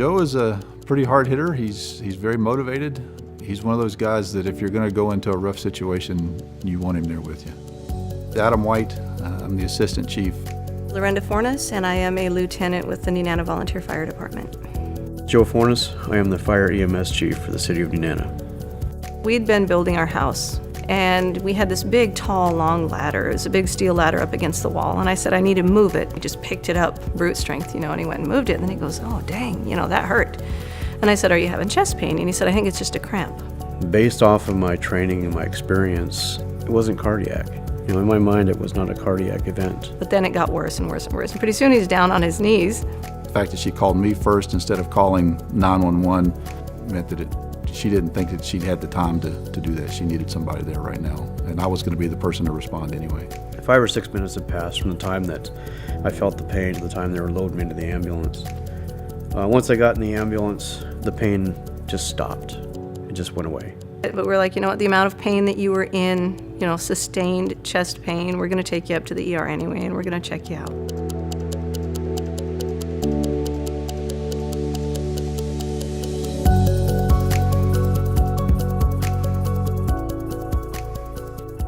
Joe is a pretty hard hitter. He's very motivated. He's one of those guys that if you're going to go into a rough situation, you want him there with you. Adam White, I'm the assistant chief. Lorenda Fornes, and I am a lieutenant with the Nenana Volunteer Fire Department. Joe Fornes, I am the fire EMS chief for the city of Nenana. We'd been building our house, and we had this big, tall, long ladder. It was a big steel ladder up against the wall, and I said, I need to move it. He just picked it up, brute strength, and he went and moved it, and then he goes, oh, dang, that hurt. And I said, are you having chest pain? And he said, I think it's just a cramp. Based off of my training and my experience, it wasn't cardiac. In my mind, it was not a cardiac event. But then it got worse and worse and worse, and pretty soon he's down on his knees. The fact that she called me first instead of calling 911 meant that she didn't think that she'd had the time to do that. She needed somebody there right now, and I was going to be the person to respond anyway. 5 or 6 minutes had passed from the time that I felt the pain to the time they were loading me into the ambulance. Once I got in the ambulance, the pain just stopped. It just went away. But we're like, the amount of pain that you were in, sustained chest pain, we're going to take you up to the ER anyway, and we're going to check you out.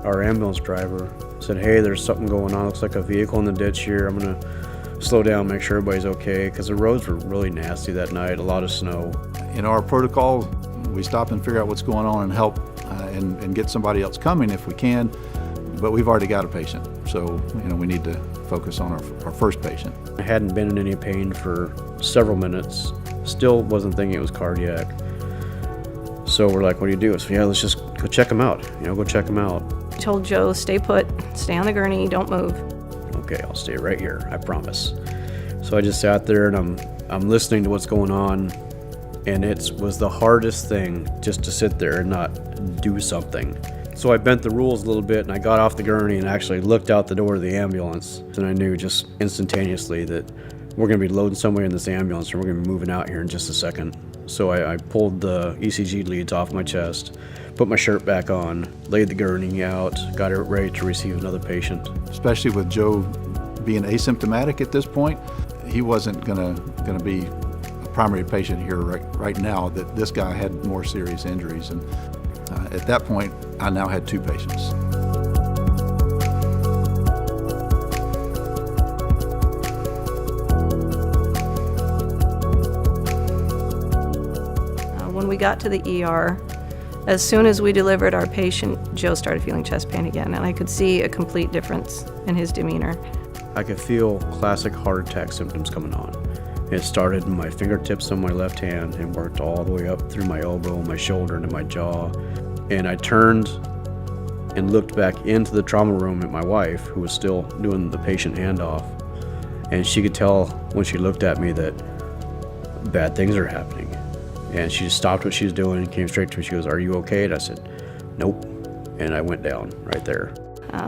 Our ambulance driver said, hey, there's something going on. Looks like a vehicle in the ditch here. I'm going to slow down, make sure everybody's okay, because the roads were really nasty that night, a lot of snow. In our protocol, we stop and figure out what's going on and help and get somebody else coming if we can, but we've already got a patient, so we need to focus on our first patient. I hadn't been in any pain for several minutes, still wasn't thinking it was cardiac. So we're like, what do you do? So yeah, let's just go check him out, go check him out. I told Joe, stay put, stay on the gurney, don't move. Okay, I'll stay right here, I promise. So I just sat there and I'm listening to what's going on, and it was the hardest thing just to sit there and not do something. So I bent the rules a little bit and I got off the gurney and actually looked out the door of the ambulance, and I knew just instantaneously that we're gonna be loading somebody in this ambulance and we're gonna be moving out here in just a second. So I pulled the ECG leads off my chest, put my shirt back on, laid the gurney out, got it ready to receive another patient. Especially with Joe being asymptomatic at this point, he wasn't gonna be primary patient here right now, that this guy had more serious injuries, and at that point I now had 2 patients. When we got to the ER, as soon as we delivered our patient, Joe started feeling chest pain again, and I could see a complete difference in his demeanor. I could feel classic heart attack symptoms coming on. It started in my fingertips on my left hand and worked all the way up through my elbow, my shoulder, and my jaw. And I turned and looked back into the trauma room at my wife, who was still doing the patient handoff. And she could tell when she looked at me that bad things are happening. And she just stopped what she was doing and came straight to me. She goes, are you okay? And I said, nope. And I went down right there.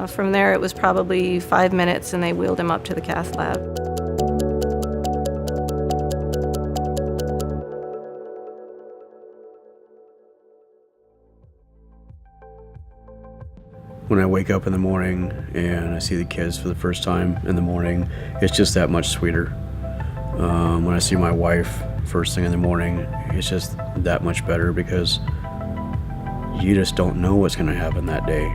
From there, it was probably 5 minutes, and they wheeled him up to the cath lab. When I wake up in the morning and I see the kids for the first time in the morning, it's just that much sweeter. When I see my wife first thing in the morning, it's just that much better, because you just don't know what's going to happen that day.